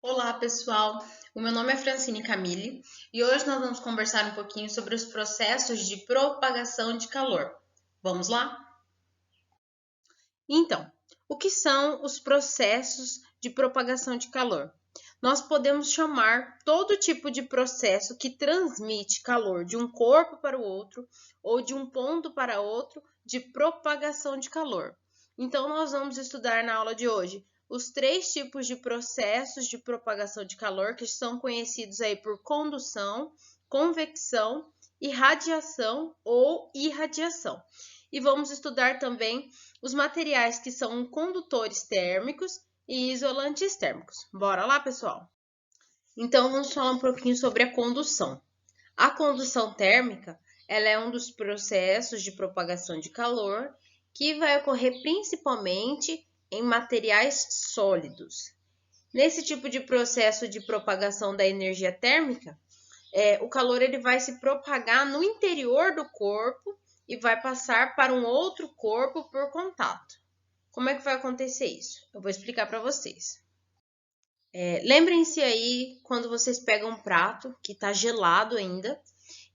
Olá, pessoal. O meu nome é Francine Camille e hoje nós vamos conversar um pouquinho sobre os processos de propagação de calor. Vamos lá? Então, o que são os processos de propagação de calor? Nós podemos chamar todo tipo de processo que transmite calor de um corpo para o outro ou de um ponto para outro de propagação de calor. Então, nós vamos estudar na aula de hoje os três tipos de processos de propagação de calor que são conhecidos aí por condução, convecção e radiação ou irradiação. E vamos estudar também os materiais que são condutores térmicos e isolantes térmicos. Bora lá, pessoal? Então, vamos falar um pouquinho sobre a condução. A condução térmica, ela é um dos processos de propagação de calor que vai ocorrer principalmente em materiais sólidos. Nesse tipo de processo de propagação da energia térmica, o calor ele vai se propagar no interior do corpo e vai passar para um outro corpo por contato. Como é que vai acontecer isso? Eu vou explicar para vocês. Lembrem-se aí quando vocês pegam um prato que está gelado ainda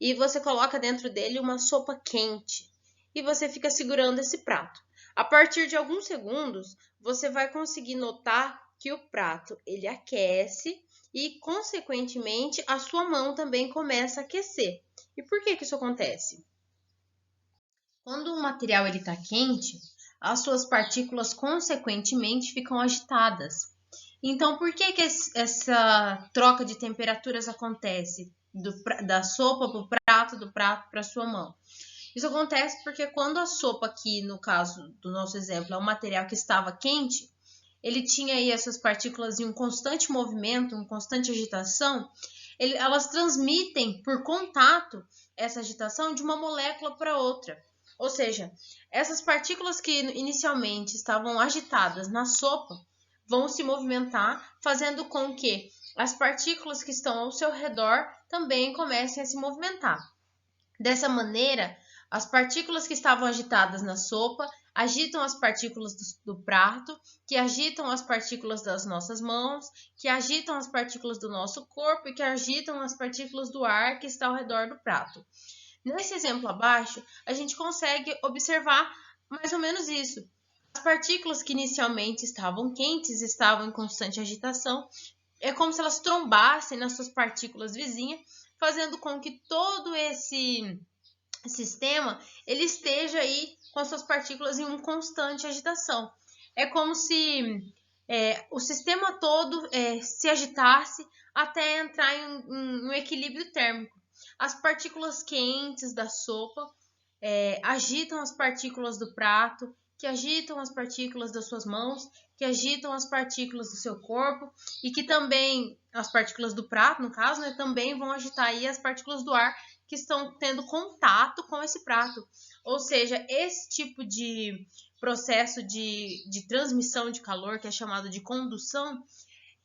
e você coloca dentro dele uma sopa quente e você fica segurando esse prato. A partir de alguns segundos, você vai conseguir notar que o prato ele aquece e, consequentemente, a sua mão também começa a aquecer. E por que isso acontece? Quando o material está quente, as suas partículas consequentemente ficam agitadas. Então, por que essa troca de temperaturas acontece da sopa para o prato, do prato para a sua mão? Isso acontece porque quando a sopa aqui, no caso do nosso exemplo, é um material que estava quente, ele tinha aí essas partículas em um constante movimento, uma constante agitação, elas transmitem por contato essa agitação de uma molécula para outra. Ou seja, essas partículas que inicialmente estavam agitadas na sopa vão se movimentar, fazendo com que as partículas que estão ao seu redor também comecem a se movimentar. Dessa maneira, as partículas que estavam agitadas na sopa agitam as partículas do prato, que agitam as partículas das nossas mãos, que agitam as partículas do nosso corpo e que agitam as partículas do ar que está ao redor do prato. Nesse exemplo abaixo, a gente consegue observar mais ou menos isso. As partículas que inicialmente estavam quentes, estavam em constante agitação, é como se elas trombassem nas suas partículas vizinhas, fazendo com que todo esse sistema ele esteja aí com as suas partículas em uma constante agitação. É como se o sistema todo se agitasse até entrar em um equilíbrio térmico. As partículas quentes da sopa agitam as partículas do prato, que agitam as partículas das suas mãos, que agitam as partículas do seu corpo e que também, as partículas do prato, no caso, né, também vão agitar aí as partículas do ar que estão tendo contato com esse prato. Ou seja, esse tipo de processo de transmissão de calor, que é chamado de condução,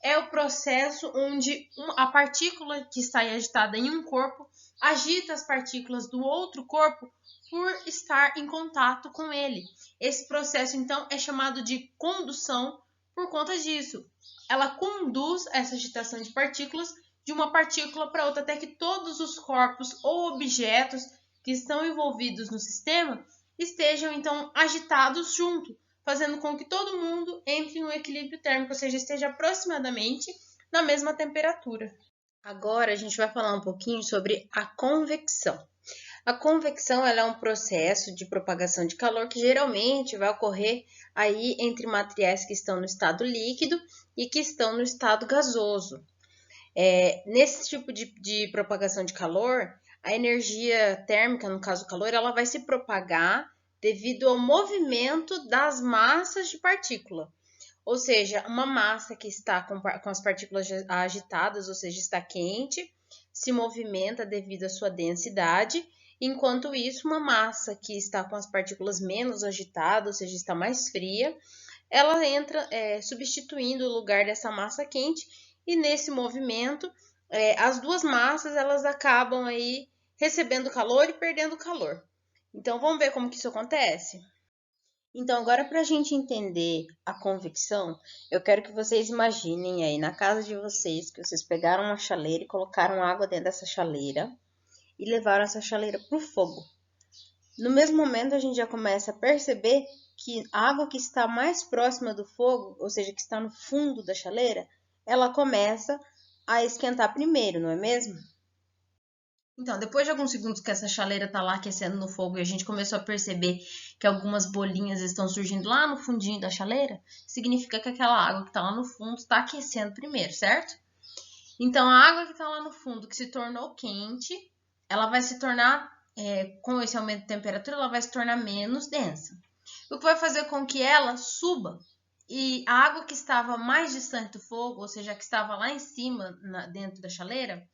é o processo onde a partícula que está agitada em um corpo agita as partículas do outro corpo por estar em contato com ele. Esse processo, então, é chamado de condução por conta disso. Ela conduz essa agitação de partículas de uma partícula para outra, até que todos os corpos ou objetos que estão envolvidos no sistema estejam, então, agitados junto, fazendo com que todo mundo entre em um equilíbrio térmico, ou seja, esteja aproximadamente na mesma temperatura. Agora a gente vai falar um pouquinho sobre a convecção. A convecção ela é um processo de propagação de calor que geralmente vai ocorrer aí entre materiais que estão no estado líquido e que estão no estado gasoso. Nesse tipo de propagação de calor, a energia térmica, no caso o calor, ela vai se propagar devido ao movimento das massas de partícula. Ou seja, uma massa que está com as partículas agitadas, ou seja, está quente, se movimenta devido à sua densidade, enquanto isso, uma massa que está com as partículas menos agitadas, ou seja, está mais fria, ela entra substituindo o lugar dessa massa quente e nesse movimento as duas massas elas acabam aí recebendo calor e perdendo calor. Então vamos ver como que isso acontece? Então, agora para a gente entender a convecção, eu quero que vocês imaginem aí na casa de vocês que vocês pegaram uma chaleira e colocaram água dentro dessa chaleira e levaram essa chaleira para o fogo. No mesmo momento, a gente já começa a perceber que a água que está mais próxima do fogo, ou seja, que está no fundo da chaleira, ela começa a esquentar primeiro, não é mesmo? Então, depois de alguns segundos que essa chaleira está lá aquecendo no fogo e a gente começou a perceber que algumas bolinhas estão surgindo lá no fundinho da chaleira, significa que aquela água que está lá no fundo está aquecendo primeiro, certo? Então, a água que está lá no fundo, que se tornou quente, ela vai se tornar, com esse aumento de temperatura, ela vai se tornar menos densa. O que vai fazer com que ela suba. E a água que estava mais distante do fogo, ou seja, que estava lá em cima, dentro da chaleira,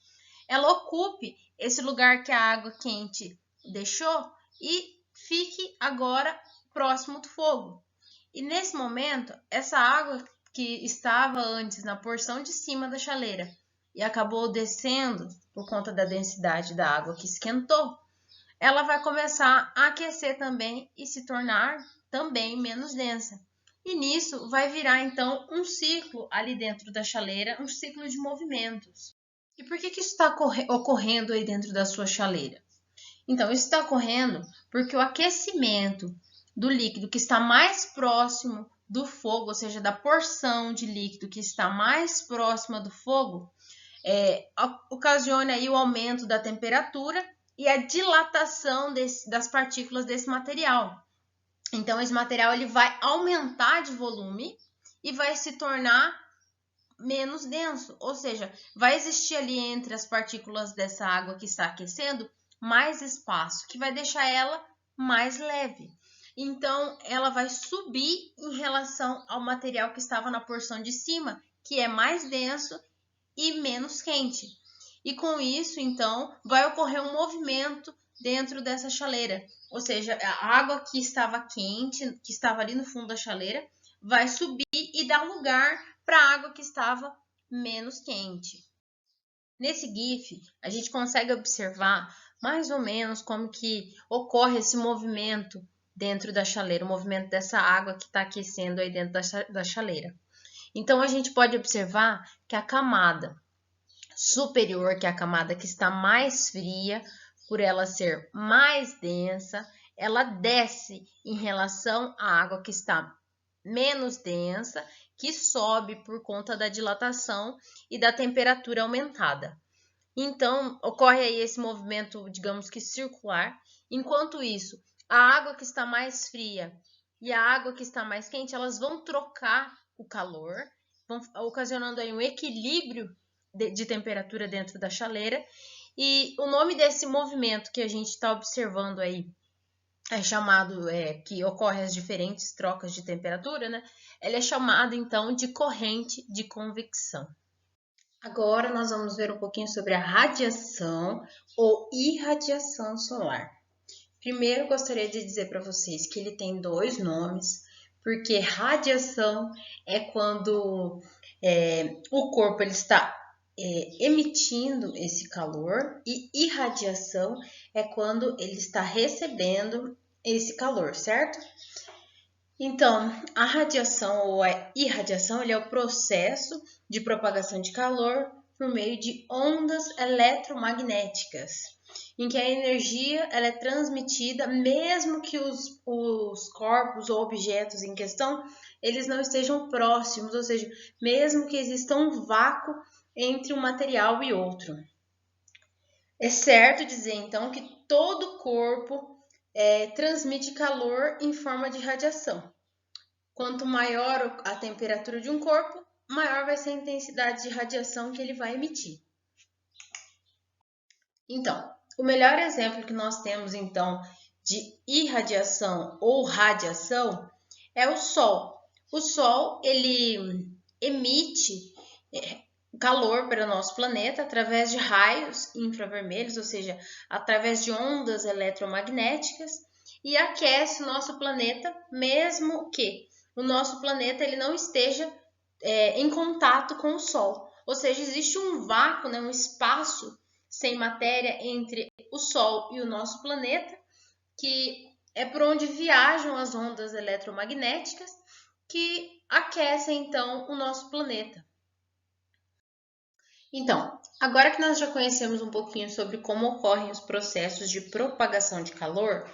ela ocupe esse lugar que a água quente deixou e fique agora próximo do fogo. E nesse momento, essa água que estava antes na porção de cima da chaleira e acabou descendo por conta da densidade da água que esquentou, ela vai começar a aquecer também e se tornar também menos densa. E nisso vai virar então um ciclo ali dentro da chaleira, um ciclo de movimentos. E por que isso está ocorrendo aí dentro da sua chaleira? Então, isso está ocorrendo porque o aquecimento do líquido que está mais próximo do fogo, ou seja, da porção de líquido que está mais próxima do fogo, ocasiona aí o aumento da temperatura e a dilatação das partículas desse material. Então, esse material ele vai aumentar de volume e vai se tornar menos denso, ou seja, vai existir ali entre as partículas dessa água que está aquecendo mais espaço, que vai deixar ela mais leve. Então, ela vai subir em relação ao material que estava na porção de cima, que é mais denso e menos quente. E com isso, então, vai ocorrer um movimento dentro dessa chaleira, ou seja, a água que estava quente, que estava ali no fundo da chaleira, vai subir e dar lugar para a água que estava menos quente. Nesse GIF, a gente consegue observar mais ou menos como que ocorre esse movimento dentro da chaleira, o movimento dessa água que está aquecendo aí dentro da chaleira. Então, a gente pode observar que a camada superior, que é a camada que está mais fria, por ela ser mais densa, ela desce em relação à água que está menos densa, que sobe por conta da dilatação e da temperatura aumentada. Então, ocorre aí esse movimento, digamos que circular. Enquanto isso, a água que está mais fria e a água que está mais quente, elas vão trocar o calor, vão ocasionando aí um equilíbrio de temperatura dentro da chaleira. E o nome desse movimento que a gente está observando aí é chamado, que ocorre as diferentes trocas de temperatura, né? Ela é chamada então de corrente de convecção. Agora nós vamos ver um pouquinho sobre a radiação ou irradiação solar. Primeiro, gostaria de dizer para vocês que ele tem dois nomes, porque radiação é quando o corpo ele está emitindo esse calor e irradiação é quando ele está recebendo esse calor, certo? Então, a radiação ou a irradiação ele é o processo de propagação de calor por meio de ondas eletromagnéticas, em que a energia ela é transmitida mesmo que os corpos ou objetos em questão eles não estejam próximos, ou seja, mesmo que exista um vácuo entre um material e outro. É certo dizer, então, que todo corpo transmite calor em forma de radiação. Quanto maior a temperatura de um corpo, maior vai ser a intensidade de radiação que ele vai emitir. Então, o melhor exemplo que nós temos, então, de irradiação ou radiação é o Sol. O Sol, ele emite calor para o nosso planeta através de raios infravermelhos, ou seja, através de ondas eletromagnéticas, e aquece o nosso planeta, mesmo que o nosso planeta ele não esteja em contato com o Sol. Ou seja, existe um vácuo, né, um espaço sem matéria entre o Sol e o nosso planeta, que é por onde viajam as ondas eletromagnéticas que aquecem então o nosso planeta. Então, agora que nós já conhecemos um pouquinho sobre como ocorrem os processos de propagação de calor,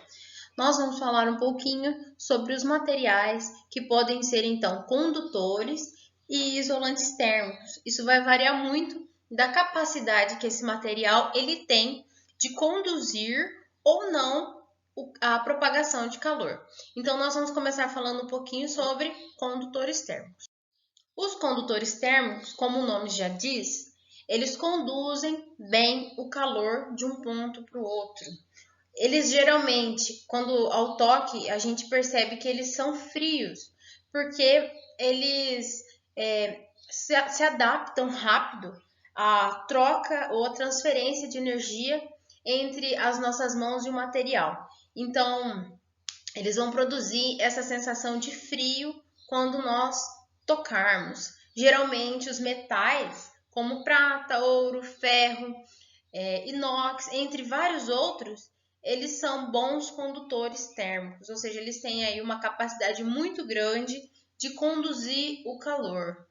nós vamos falar um pouquinho sobre os materiais que podem ser então condutores e isolantes térmicos. Isso vai variar muito da capacidade que esse material ele tem de conduzir ou não a propagação de calor. Então, nós vamos começar falando um pouquinho sobre condutores térmicos. Os condutores térmicos, como o nome já diz, eles conduzem bem o calor de um ponto para o outro. Eles geralmente, quando ao toque, a gente percebe que eles são frios, porque eles se adaptam rápido à troca ou à transferência de energia entre as nossas mãos e o material. Então, eles vão produzir essa sensação de frio quando nós tocarmos. Geralmente, os metais, como prata, ouro, ferro, inox, entre vários outros, eles são bons condutores térmicos, ou seja, eles têm aí uma capacidade muito grande de conduzir o calor.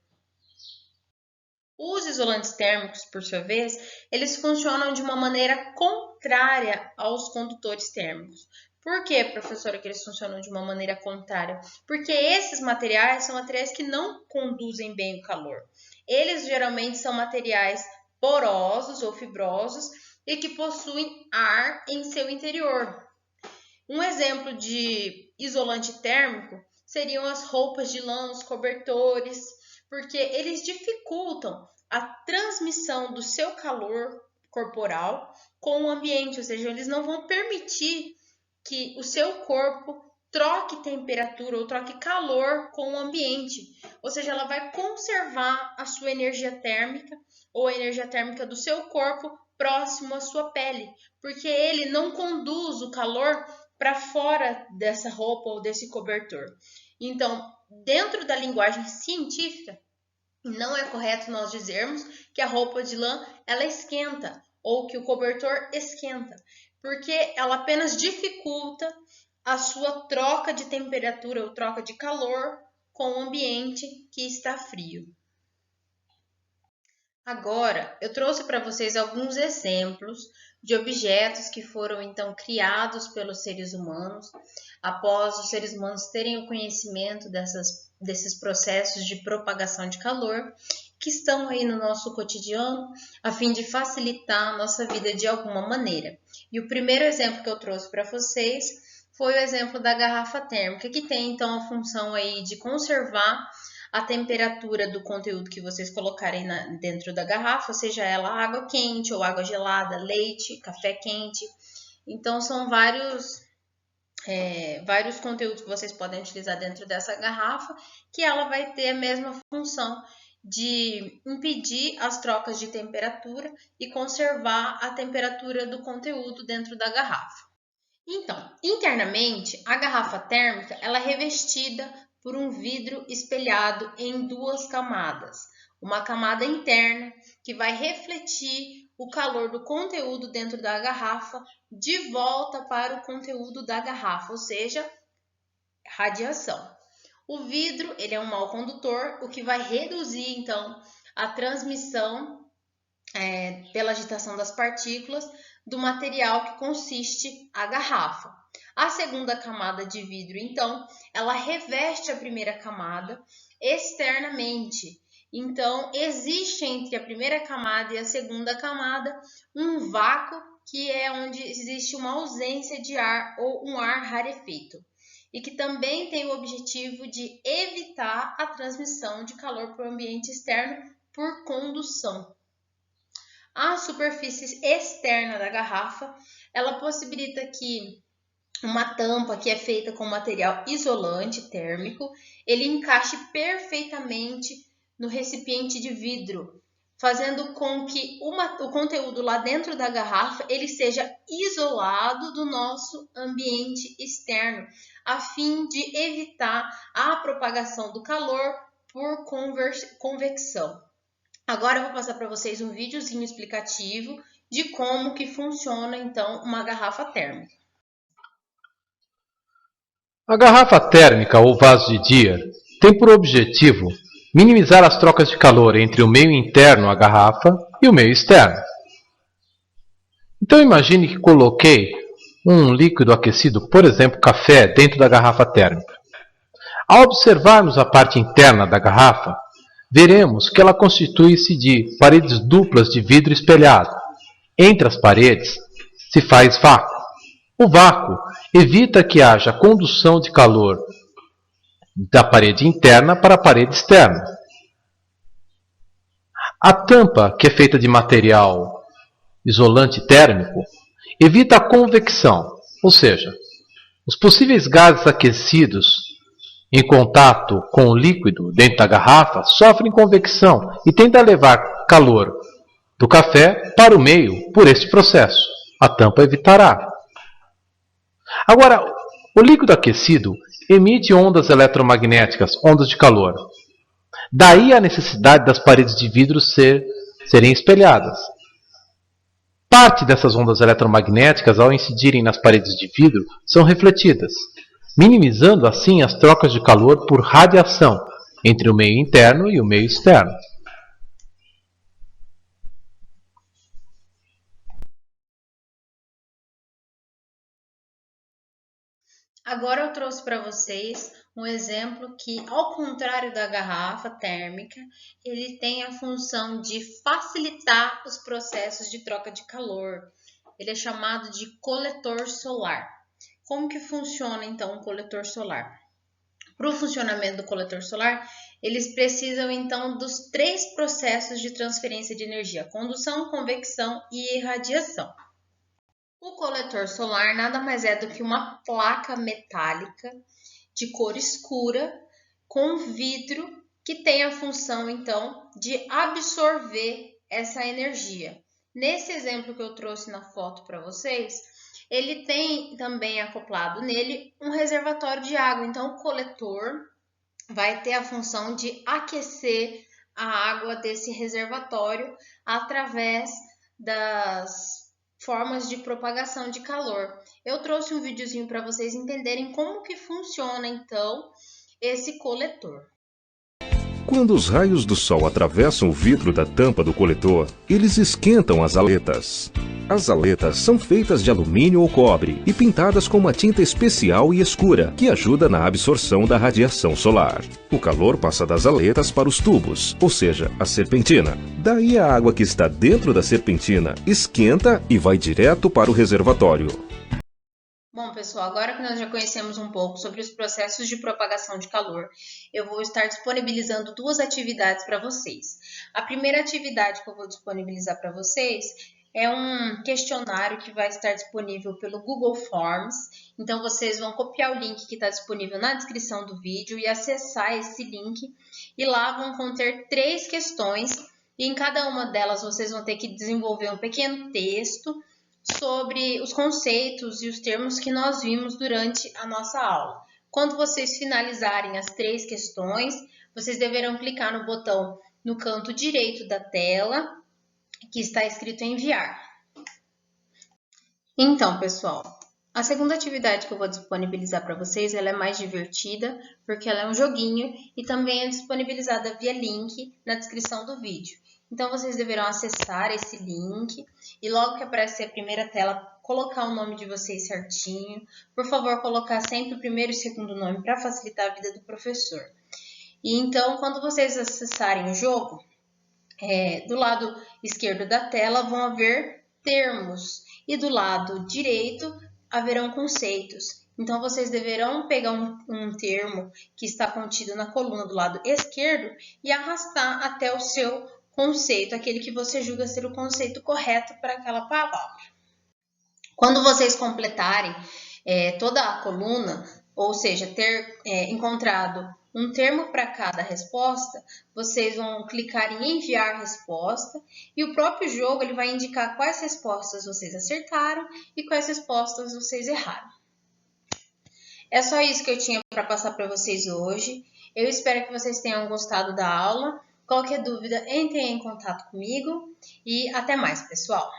Os isolantes térmicos, por sua vez, eles funcionam de uma maneira contrária aos condutores térmicos. Por que, professora, que eles funcionam de uma maneira contrária? Porque esses materiais são materiais que não conduzem bem o calor. Eles geralmente são materiais porosos ou fibrosos e que possuem ar em seu interior. Um exemplo de isolante térmico seriam as roupas de lã, os cobertores, porque eles dificultam a transmissão do seu calor corporal com o ambiente, ou seja, eles não vão permitir que o seu corpo troque temperatura ou troque calor com o ambiente, ou seja, ela vai conservar a sua energia térmica ou a energia térmica do seu corpo próximo à sua pele, porque ele não conduz o calor para fora dessa roupa ou desse cobertor. Então, dentro da linguagem científica, não é correto nós dizermos que a roupa de lã ela esquenta ou que o cobertor esquenta, porque ela apenas dificulta a sua troca de temperatura ou troca de calor com o ambiente que está frio. Agora, eu trouxe para vocês alguns exemplos de objetos que foram então criados pelos seres humanos após os seres humanos terem o conhecimento desses processos de propagação de calor que estão aí no nosso cotidiano a fim de facilitar a nossa vida de alguma maneira. E o primeiro exemplo que eu trouxe para vocês foi o exemplo da garrafa térmica, que tem então a função aí de conservar a temperatura do conteúdo que vocês colocarem dentro da garrafa, seja ela água quente ou água gelada, leite, café quente. Então, são vários conteúdos que vocês podem utilizar dentro dessa garrafa, que ela vai ter a mesma função de impedir as trocas de temperatura e conservar a temperatura do conteúdo dentro da garrafa. Então, internamente, a garrafa térmica ela é revestida por um vidro espelhado em duas camadas. Uma camada interna, que vai refletir o calor do conteúdo dentro da garrafa de volta para o conteúdo da garrafa, ou seja, radiação. O vidro ele é um mau condutor, o que vai reduzir, então, a transmissão pela agitação das partículas do material que consiste a garrafa. A segunda camada de vidro, então, ela reveste a primeira camada externamente. Então, existe entre a primeira camada e a segunda camada um vácuo que é onde existe uma ausência de ar ou um ar rarefeito. E que também tem o objetivo de evitar a transmissão de calor para o ambiente externo por condução. A superfície externa da garrafa, ela possibilita que uma tampa que é feita com material isolante térmico, ele encaixe perfeitamente no recipiente de vidro, fazendo com que o conteúdo lá dentro da garrafa ele seja isolado do nosso ambiente externo, a fim de evitar a propagação do calor por convecção. Agora eu vou passar para vocês um videozinho explicativo de como que funciona então uma garrafa térmica. A garrafa térmica ou vaso de Deer tem por objetivo minimizar as trocas de calor entre o meio interno à garrafa e o meio externo. Então imagine que coloquei um líquido aquecido, por exemplo, café, dentro da garrafa térmica. Ao observarmos a parte interna da garrafa, veremos que ela constitui-se de paredes duplas de vidro espelhado. Entre as paredes se faz vácuo. O vácuo evita que haja condução de calor da parede interna para a parede externa. A tampa, que é feita de material isolante térmico, evita a convecção, ou seja, os possíveis gases aquecidos em contato com o líquido dentro da garrafa sofrem convecção e tendem a levar calor do café para o meio por este processo. A tampa evitará. Agora, o líquido aquecido emite ondas eletromagnéticas, ondas de calor. Daí a necessidade das paredes de vidro serem espelhadas. Parte dessas ondas eletromagnéticas, ao incidirem nas paredes de vidro, são refletidas, minimizando assim as trocas de calor por radiação entre o meio interno e o meio externo. Agora eu trouxe para vocês um exemplo que, ao contrário da garrafa térmica, ele tem a função de facilitar os processos de troca de calor. Ele é chamado de coletor solar. Como que funciona então o coletor solar? Para o funcionamento do coletor solar, eles precisam então dos 3 processos de transferência de energia: condução, convecção e irradiação. O coletor solar nada mais é do que uma placa metálica de cor escura com vidro que tem a função então de absorver essa energia. Nesse exemplo que eu trouxe na foto para vocês, ele tem também acoplado nele um reservatório de água. Então o coletor vai ter a função de aquecer a água desse reservatório através das formas de propagação de calor. Eu trouxe um videozinho para vocês entenderem como que funciona então esse coletor. Quando os raios do sol atravessam o vidro da tampa do coletor, eles esquentam as aletas. As aletas são feitas de alumínio ou cobre e pintadas com uma tinta especial e escura, que ajuda na absorção da radiação solar. O calor passa das aletas para os tubos, ou seja, a serpentina. Daí a água que está dentro da serpentina esquenta e vai direto para o reservatório. Bom, pessoal, agora que nós já conhecemos um pouco sobre os processos de propagação de calor, eu vou estar disponibilizando 2 atividades para vocês. A primeira atividade que eu vou disponibilizar para vocês é um questionário que vai estar disponível pelo Google Forms. Então, vocês vão copiar o link que está disponível na descrição do vídeo e acessar esse link. E lá vão conter 3 questões e em cada uma delas vocês vão ter que desenvolver um pequeno texto sobre os conceitos e os termos que nós vimos durante a nossa aula. Quando vocês finalizarem as 3 questões, vocês deverão clicar no botão no canto direito da tela, que está escrito enviar. Então, pessoal, a segunda atividade que eu vou disponibilizar para vocês, ela é mais divertida, porque ela é um joguinho e também é disponibilizada via link na descrição do vídeo. Então, vocês deverão acessar esse link e logo que aparecer a primeira tela, colocar o nome de vocês certinho. Por favor, colocar sempre o primeiro e segundo nome para facilitar a vida do professor. E então, quando vocês acessarem o jogo, do lado esquerdo da tela vão haver termos e do lado direito haverão conceitos. Então, vocês deverão pegar um termo que está contido na coluna do lado esquerdo e arrastar até o seu conceito, aquele que você julga ser o conceito correto para aquela palavra. Quando vocês completarem toda a coluna, ou seja, ter encontrado um termo para cada resposta, vocês vão clicar em enviar resposta e o próprio jogo ele vai indicar quais respostas vocês acertaram e quais respostas vocês erraram. É só isso que eu tinha para passar para vocês hoje. Eu espero que vocês tenham gostado da aula. Qualquer dúvida, entrem em contato comigo e até mais, pessoal!